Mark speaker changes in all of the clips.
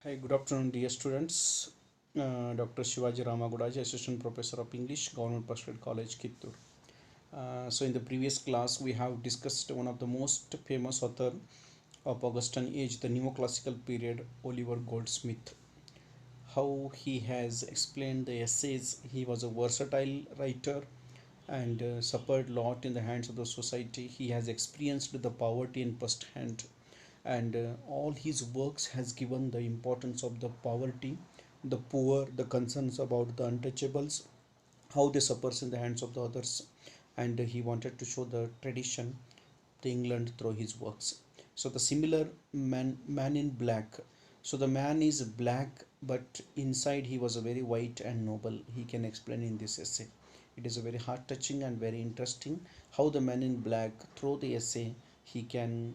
Speaker 1: Hi, good afternoon, dear students. Dr. Shivaji Ramagudaji, Assistant Professor of English, Government Pastoral College, Kittur. So, in the previous class, we have discussed one of the most famous author of Augustan age, the neoclassical period, Oliver Goldsmith. How he has explained the essays. He was a versatile writer and suffered a lot in the hands of the society. He has experienced the poverty in first hand, and all his works has given the importance of the poverty, the poor, the concerns about the untouchables, how they suffers in the hands of the others, and he wanted to show the tradition the England through his works. So the similar man in black. So the man is black, but inside he was a very white and noble. He can explain in this essay. It is a very heart touching and very interesting how the man in black through the essay he can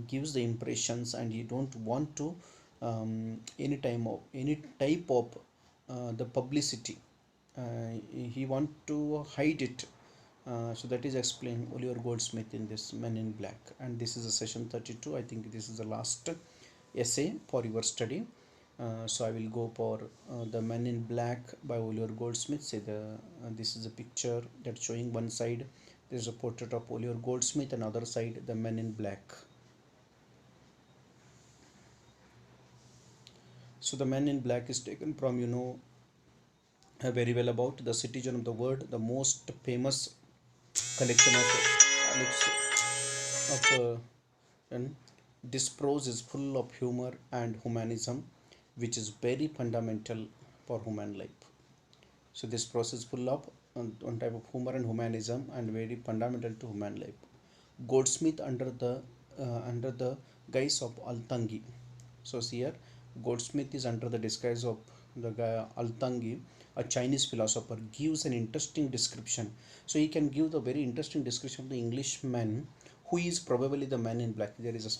Speaker 1: gives the impressions, and he don't want to any type of the publicity. He want to hide it. So that is explained Oliver Goldsmith in this Men in Black, and this is a session 32. I think this is the last essay for your study. So I will go for the Men in Black by Oliver Goldsmith. Say this is a picture that's showing one side there is a portrait of Oliver Goldsmith, and other side the Men in Black. So the Men in Black is taken from very well about the Citizen of the World, the most famous collection of and this prose is full of humor and humanism, which is very fundamental for human life. So this prose is full of one type of humor and humanism and very fundamental to human life. Goldsmith under the guise of Altangi. So here Goldsmith is under the disguise of the guy Altangi, a Chinese philosopher, gives an interesting description. So he can give the very interesting description of the Englishman who is probably the man in black. There is a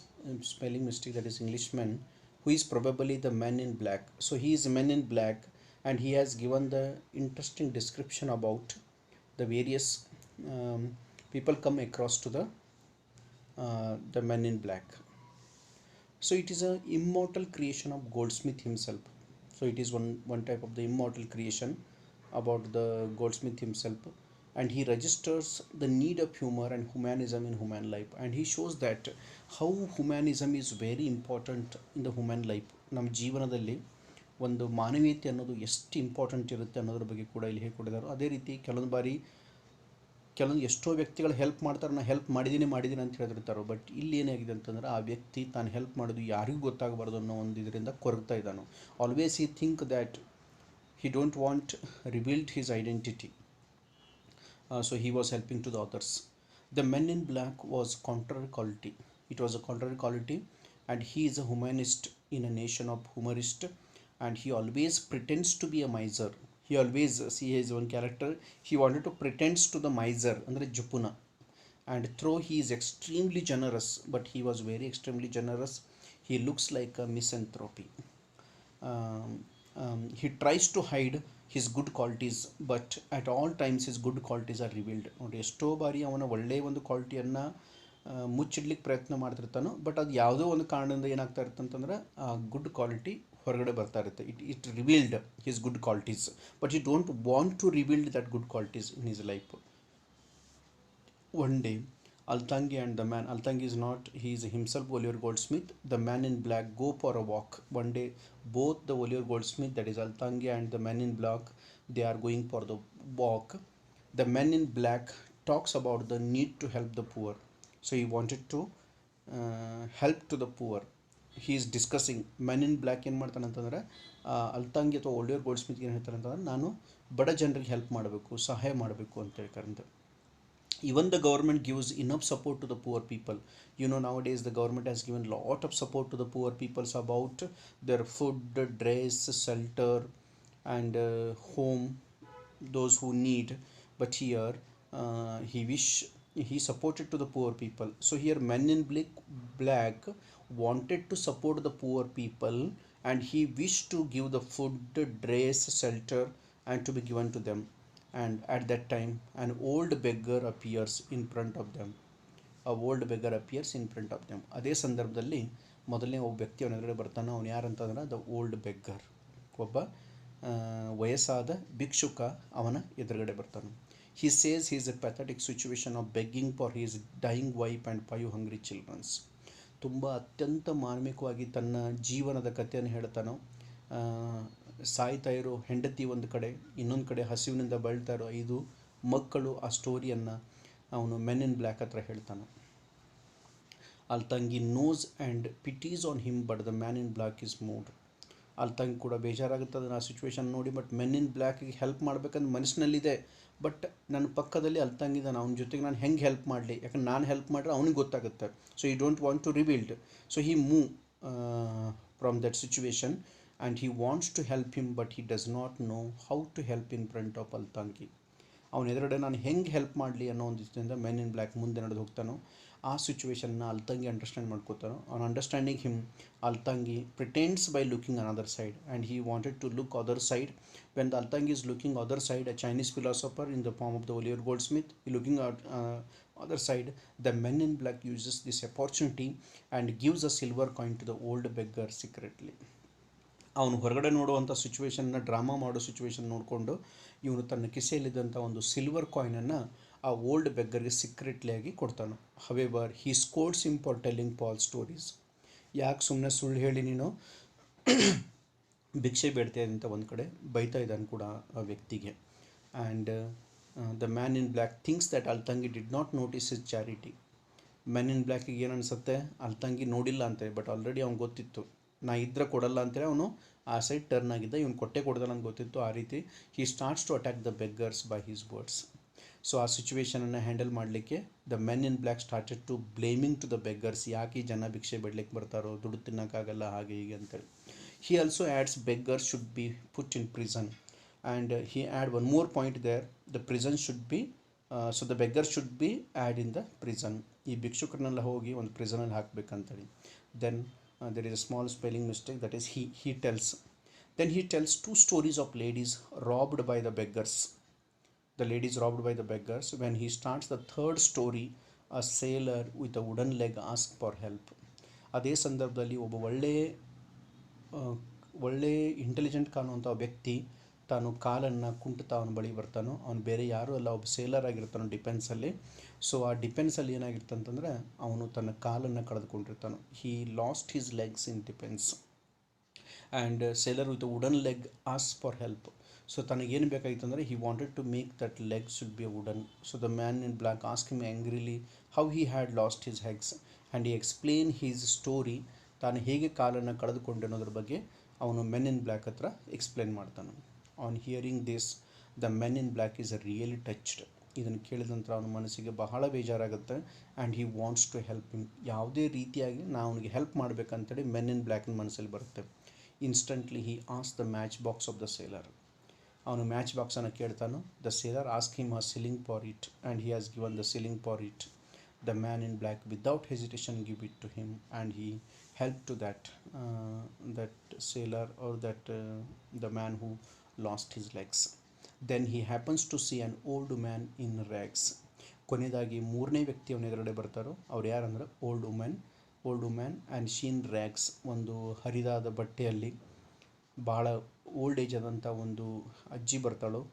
Speaker 1: spelling mistake, that is Englishman who is probably the man in black. So he is a man in black, and he has given the interesting description about the various people come across to the man in black. So it is a immortal creation of Goldsmith himself. So it is one type of the immortal creation about the Goldsmith himself, and he registers the need of humor and humanism in human life, and he shows that how humanism is very important in the human life. ನಮ್ಮ ಜೀವನದಲ್ಲಿ ಒಂದು ಮಾನವೀಯತೆ ಅನ್ನೋದು ಎಷ್ಟು important ಇರುತ್ತೆ ಅನ್ನೋದ್ರ ಬಗ್ಗೆ ಕೂಡ ಇಲ್ಲಿ ಹೇಳ್ಕೊಟ್ಟಿದ್ದಾರೆ. ಅದೇ ರೀತಿ ಕೆಲವೊಂದು ಎಷ್ಟೋ ವ್ಯಕ್ತಿಗಳು ಹೆಲ್ಪ್ ಮಾಡ್ತಾರೆ, ನಾನು ಹೆಲ್ಪ್ ಮಾಡಿದ್ದೀನಿ ಅಂತ ಹೇಳ್ತಿರ್ತಾರೆ. ಬಟ್ ಇಲ್ಲಿ ಏನಾಗಿದೆ ಅಂತಂದ್ರೆ ಆ ವ್ಯಕ್ತಿ ತಾನು ಹೆಲ್ಪ್ ಮಾಡೋದು ಯಾರಿಗೂ ಗೊತ್ತಾಗಬಾರ್ದು ಅನ್ನೋ ಒಂದು ಇದರಿಂದ ಕೊರಗ್ತಾ ಇದ್ದಾನು. Always he think that he don't want revealed his identity. So he was helping to the others. The Men in Black was contrary quality. It was a contrary quality, and he is a humanist in a nation of humorist, and he always pretends to be a miser. He always see his own character. He wanted to pretends to the miser andre jupuna, and though he is extremely generous, but he was very extremely generous, he looks like a misanthropy. He tries to hide his good qualities, but at all times his good qualities are revealed. ನೋಡಿ ಎಷ್ಟೋ ಬಾರಿ ಅವನ ಒಳ್ಳೆಯ ಒಂದು ಕ್ವಾಲಿಟಿಯನ್ನು ಮುಚ್ಚಿಡ್ಲಿಕ್ಕೆ ಪ್ರಯತ್ನ ಮಾಡ್ತಿರ್ತಾನೋ, but ಅದು ಯಾವುದೋ ಒಂದು ಕಾರಣದಿಂದ ಏನಾಗ್ತಾ ಇರುತ್ತೆ ಅಂತಂದ್ರೆ ಆ ಗುಡ್ ಕ್ವಾಲಿಟಿ ಹೊರಗಡೆ ಬರ್ತಾ ಇರುತ್ತೆ. It revealed his good qualities, but he don't want to reveal that good qualities in his life. One day, Altangi and the man, Altangi is not, he is himself Oliver Goldsmith, the man in black go for a walk. One day, both the Oliver Goldsmith, that is Altangi, and the man in black, they are going for the walk. The man in black talks about the need to help the poor. So he wanted to help to the poor. He is discussing man in black ಏನು ಮಾಡ್ತಾನೆ ಅಂತಂದರೆ ಅಲ್ತಾಂಗಿ ಅಥವಾ Oliver ಗೋಲ್ಡ್ಸ್ಮಿತ್ ಏನು ಹೇಳ್ತಾರೆ ಅಂತಂದ್ರೆ, ನಾನು ಬಡ ಜನರಿಗೆ ಹೆಲ್ಪ್ ಮಾಡಬೇಕು, ಸಹಾಯ ಮಾಡಬೇಕು ಅಂತ ಹೇಳ್ತಾರೆ. Even the government gives enough support to the poor people. Nowadays the government has given lot of support to the poor peoples about their food, dress, shelter, and home, those who need. But here he supported to the poor people. So here men in black wanted to support the poor people, and he wished to give the food, dress, shelter, and to be given to them. And at that time an old beggar appears in front of them. A old beggar appears in front of them. ಅದೇ ಸಂದರ್ಭದಲ್ಲಿ ಮೊದಲನೇ ಒಬ್ಬ ವ್ಯಕ್ತಿ ಅವನ ಎದುರುಗಡೆ ಬರ್ತಾನೆ. ಅವನು ಯಾರಂತಂದ್ರೆ the old beggar, ಒಬ್ಬ ವಯಸ್ಸಾದ ಭಿಕ್ಷುಕ ಅವನ ಎದುರುಗಡೆ ಬರ್ತಾನೆ. He says he is a pathetic situation of begging for his dying wife and 5 hungry childrens. ತುಂಬ ಅತ್ಯಂತ ಮಾರ್ಮಿಕವಾಗಿ ತನ್ನ ಜೀವನದ ಕಥೆಯನ್ನು ಹೇಳ್ತಾನೋ. ಸಾಯ್ತಾ ಇರೋ ಹೆಂಡತಿ ಒಂದು ಕಡೆ, ಇನ್ನೊಂದು ಕಡೆ ಹಸಿವಿನಿಂದ ಬಳಲ್ತಾ ಇರೋ 5 ಮಕ್ಕಳು. ಆ ಸ್ಟೋರಿಯನ್ನು ಅವನು ಮೆನ್ ಇನ್ ಬ್ಲ್ಯಾಕ್ ಹತ್ರ ಹೇಳ್ತಾನೆ. Altangi knows and pities on him, but the man in black is moved. Altangi ಕೂಡ ಬೇಜಾರಾಗುತ್ತೆ ಅದನ್ನು ಆ ಸಿಚುವೇಶನ್ ನೋಡಿ. ಬಟ್ ಮೆನ್ ಇನ್ ಬ್ಲ್ಯಾಕಿಗೆ ಹೆಲ್ಪ್ ಮಾಡ್ಬೇಕಂತ ಮನಸ್ಸಿನಲ್ಲಿದೆ. ಬಟ್ ನನ್ನ ಪಕ್ಕದಲ್ಲಿ ಅಲ್ತಂಗಿದ್ದಾನೆ, ಅವನ ಜೊತೆಗೆ ನಾನು ಹೆಂಗೆ ಹೆಲ್ಪ್ ಮಾಡಲಿ, ಯಾಕಂದ್ರೆ ನಾನು ಹೆಲ್ಪ್ ಮಾಡಿದ್ರೆ ಅವನಿಗೆ ಗೊತ್ತಾಗುತ್ತೆ. So he don't want to revealed. So he move from that situation and he wants to help him, but he does not know how to help in front of Altangi. ಅವನ ಎದುರುಗಡೆ ನಾನು ಹೆಂಗೆ help ಮಾಡಲಿ ಅನ್ನೋ ಒಂದು ಇದರಿಂದ men in black ಮುಂದೆ ನಡೆದು ಹೋಗ್ತಾನೋ. ಆ ಸಿಚುವೇಶನ್ನ ಅಲ್ತಂಗಿ ಅಂಡರ್ಸ್ಟ್ಯಾಂಡ್ ಮಾಡ್ಕೋತಾನೋ. On understanding him, Altangi pretends by looking another side and he wanted to look other side. When the Altangi is looking other side, a Chinese philosopher in the form of the Oliver Goldsmith, looking at other side, the men in black uses this opportunity and gives a silver coin to the old beggar secretly. ಅವನು ಹೊರಗಡೆ ನೋಡುವಂಥ ಸಿಚುವೇಶನ್ನ, drama ಮಾಡೋ situation ನೋಡಿಕೊಂಡು ಇವನು ತನ್ನ ಕಿಸೆಯಲ್ಲಿದ್ದಂಥ ಒಂದು silver ಕಾಯಿನನ್ನು ಆ old ಬೆಗ್ಗರ್ಗೆ ಸೀಕ್ರೆಟ್ಲಿಯಾಗಿ ಕೊಡ್ತಾನೆ. However he scolds him for telling false stories. ಯಾಕೆ ಸುಮ್ಮನೆ ಸುಳ್ಳು ಹೇಳಿ ನೀನು ಭಿಕ್ಷೆ ಬೇಡ್ತಾ ಅಂತ ಒಂದು ಕಡೆ ಬೈತಾ ಇದ್ದಾನೆ ಕೂಡ ಆ ವ್ಯಕ್ತಿಗೆ. And the man in black thinks that Altangi did not notice his charity. Men in ಬ್ಲ್ಯಾಕಿಗೆ ಏನು ಅನಿಸುತ್ತೆ, ಅಲ್ತಂಗಿ ನೋಡಿಲ್ಲ ಅಂತೆ, ಬಟ್ ಆಲ್ರೆಡಿ ಅವ್ನು ಗೊತ್ತಿತ್ತು ನಾ ಇದ್ರೆ ಕೊಡಲ್ಲ ಅಂತೇಳಿ ಅವನು ಆ ಸೈಡ್ ಟರ್ನ್ ಆಗಿದ್ದ. ಇವನು ಕೊಟ್ಟೆ ಕೊಡೋದಲ್ಲ ಅಂತ ಗೊತ್ತಿತ್ತು. ಆ ರೀತಿ he starts to attack the beggars by his words. So ಆ ಸಿಚುವೇಶನನ್ನು ಹ್ಯಾಂಡಲ್ ಮಾಡಲಿಕ್ಕೆ the men in black started to blaming to the beggars. ಯಾಕೆ ಈ ಜನ ಭಿಕ್ಷೆ ಬಿಡ್ಲಿಕ್ಕೆ ಬರ್ತಾರೋ, ದುಡ್ಡು ತಿನ್ನೋಕ್ಕಾಗಲ್ಲ, ಹಾಗೆ ಹೀಗೆ ಅಂತೇಳಿ. He also adds beggars should be put in prison, and he add one more point there. The prison should be so the beggars should be add in the prison. ಈ ಭಿಕ್ಷುಕರನ್ನೆಲ್ಲ ಹೋಗಿ ಒಂದು ಪ್ರಿಸನಲ್ಲಿ ಹಾಕಬೇಕಂತೇಳಿ. Then there is a small spelling mistake, that is he tells. Then he tells 2 stories of ladies robbed by the beggars. The ladies robbed by the beggars. When he starts the third story, a sailor with a wooden leg asks for help. ಅದೇ ಸಂದರ್ಭದಲ್ಲಿ ಒಬ್ಬ ಒಳ್ಳೆ intelligent ಕಾಣುವಂಥ ವ್ಯಕ್ತಿ ತಾನು ಕಾಲನ್ನು ಕುಂಟುತ್ತಾ ಅವನ ಬಳಿ ಬರ್ತಾನೋ. ಅವನು ಬೇರೆ ಯಾರೂ ಅಲ್ಲ, ಒಬ್ಬ ಸೇಲರ್ ಆಗಿರ್ತಾನೋ ಡಿಫೆನ್ಸಲ್ಲಿ. ಸೊ ಆ ಡಿಫೆನ್ಸಲ್ಲಿ ಏನಾಗಿರ್ತಂತಂದರೆ ಅವನು ತನ್ನ ಕಾಲನ್ನು ಕಳೆದುಕೊಂಡಿರ್ತಾನೋ. He lost his legs in defence and sailor with wooden leg as for help. So ತನಗೇನು ಬೇಕಾಗಿತ್ತು ಅಂದರೆ he wanted to make that leg should be a wooden. So the man in black ask him angrily how he had lost his legs and he explain his story. ತಾನು ಹೇಗೆ ಕಾಲನ್ನು ಕಳೆದುಕೊಂಡೆ ಅನ್ನೋದ್ರ ಬಗ್ಗೆ ಅವನು ಮೆನ್ ಇನ್ ಬ್ಲ್ಯಾಕ್ ಹತ್ರ explain ಮಾಡ್ತಾನೆ. On hearing this the men in black is really touched. ಇದನ್ನು ಕೇಳಿದ ನಂತರ ಅವನ ಮನಸ್ಸಿಗೆ ಬಹಳ ಬೇಜಾರಾಗುತ್ತೆ. And he wants to help him. ಯಾವುದೇ ರೀತಿಯಾಗಿ ನಾವು ಅವನಿಗೆ ಹೆಲ್ಪ್ ಮಾಡಬೇಕಂತೇಳಿ ಮೆನ್ ಇನ್ ಬ್ಲ್ಯಾಕಿನ ಮನಸ್ಸಲ್ಲಿ ಬರುತ್ತೆ. ಇನ್ಸ್ಟಂಟ್ಲಿ ಹಿ ಆಸ್ the match box of the sailor. ಅವನು ಮ್ಯಾಚ್ ಬಾಕ್ಸನ್ನು ಕೇಳ್ತಾನೋ. The sailor ask him a shilling for it and he has given the shilling for it. The man in black without hesitation give it to him and he helped to that sailor or the man who lost his legs. Then he happens to see an old man in rags. ಕೊನೆಯದಾಗಿ ಮೂರನೇ ವ್ಯಕ್ತಿ ಅವನ ಎದುರುಗಡೆ ಬರ್ತಾರೋ. ಅವ್ರು ಯಾರಂದ್ರೆ old women and she in rags. ಒಂದು ಹರಿದಾದ ಬಟ್ಟೆಯಲ್ಲಿ ಭಾಳ ಓಲ್ಡ್ ಏಜ್ ಆದಂಥ ಒಂದು ಅಜ್ಜಿ ಬರ್ತಾಳೋ.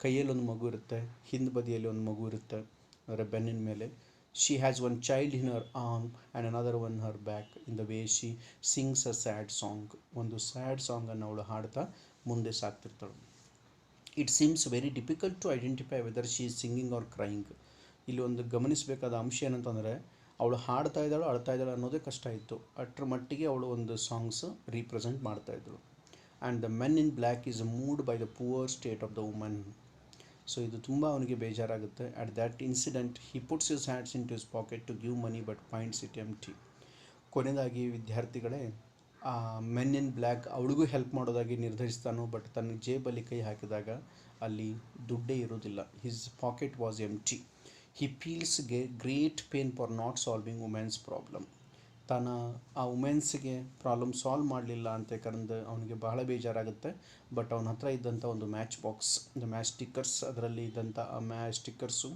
Speaker 1: ಕೈಯಲ್ಲಿ ಒಂದು ಮಗು ಇರುತ್ತೆ, ಹಿಂದೆ ಬದಿಯಲ್ಲಿ ಒಂದು ಮಗು ಇರುತ್ತೆ, ಅದರ ಬೆನ್ನಿನ ಮೇಲೆ. She has one child in her arm and another one in her back. In the way she sings a sad song. ಒಂದು ಸ್ಯಾಡ್ ಸಾಂಗನ್ನು ಅವಳು ಹಾಡ್ತಾ ಮುಂದೆ ಸಾಗ್ತಿರ್ತಾಳೆ. It seems very difficult to identify whether she is singing or crying. ಇಲ್ಲಿ ಒಂದು ಗಮನಿಸಬೇಕಾದ ಅಂಶ ಏನಂತಂದರೆ ಅವಳು ಹಾಡ್ತಾ ಇದ್ದಾಳೋ ಅಳ್ತಾ ಇದ್ದಾಳೋ ಅನ್ನೋದೇ ಕಷ್ಟ ಇತ್ತು. ಅಷ್ಟರ ಮಟ್ಟಿಗೆ ಅವಳು ಒಂದು ಸಾಂಗ್ಸ್ ರೀಪ್ರೆಸೆಂಟ್ ಮಾಡ್ತಾಯಿದ್ದಳು. And the men in black is moved by the poor state of the woman. So ಇದು ತುಂಬ ಅವನಿಗೆ ಬೇಜಾರಾಗುತ್ತೆ. At that incident he puts his hands in to his pocket to give money but finds it empty. ಕೊನೆಯದಾಗಿ ವಿದ್ಯಾರ್ಥಿಗಳೇ, ಆ men in black ಅವಳಿಗೂ help ಮಾಡೋದಾಗಿ ನಿರ್ಧರಿಸ್ತಾನೋ. ಬಟ್ ತನ್ನ ಜೇಬಲ್ಲಿ ಕೈ ಹಾಕಿದಾಗ ಅಲ್ಲಿ ದುಡ್ಡೇ ಇರೋದಿಲ್ಲ. His pocket was empty. He feels great pain for not solving womens problem. ತಾನು ಆ ವುಮೆನ್ಸ್ಗೆ ಪ್ರಾಬ್ಲಮ್ ಸಾಲ್ವ್ ಮಾಡಲಿಲ್ಲ ಅಂತ ಕರೆದು ಅವನಿಗೆ ಬಹಳ ಬೇಜಾರಾಗುತ್ತೆ. ಬಟ್ ಅವನ ಹತ್ರ ಇದ್ದಂಥ ಒಂದು match box, the match stickers, ಅದರಲ್ಲಿ ಇದ್ದಂಥ ಆ match stickers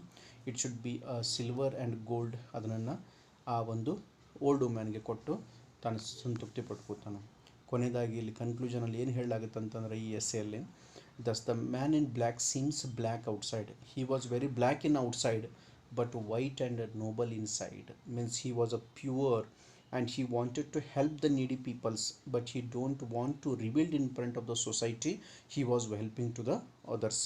Speaker 1: it should be silver and gold. ಅದನ್ನು ಆ ಒಂದು ಓಲ್ಡ್ ವುಮೆನ್ಗೆ ಕೊಟ್ಟು ತಾನು ಸಂತೃಪ್ತಿ ಪಟ್ಕೋತಾನೆ. ಕೊನೆಯದಾಗಿ ಇಲ್ಲಿ ಕನ್ಕ್ಲೂಷನಲ್ಲಿ ಏನು ಹೇಳಲಾಗುತ್ತೆ ಅಂತಂದರೆ ಈ ಎಸ್ಸೆಯಲ್ಲಿ, thus the man in black seems black outside, he was very black in outside but white and noble inside. Means he was a pure and he wanted to help the needy peoples, but he don't want to reveal in front of the society he was helping to the others.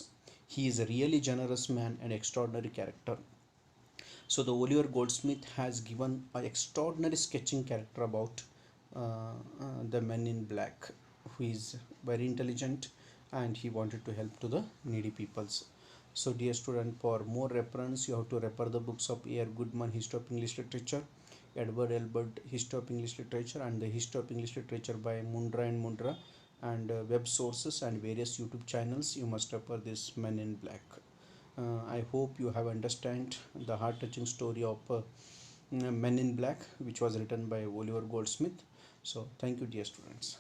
Speaker 1: He is a really generous man and extraordinary character. So the Oliver Goldsmith has given an extraordinary sketching character about the man in black, who is very intelligent and he wanted to help to the needy peoples. So dear student, for more reference you have to refer the books of A.R. Goodman, History of English Literature, Edward Elbert, History of English Literature, and the History of English Literature by Mundra and Mundra, and web sources and various YouTube channels. You must refer this Men in Black. I hope you have understand the heart-touching story of Men in Black, which was written by Oliver Goldsmith. So thank you, dear students.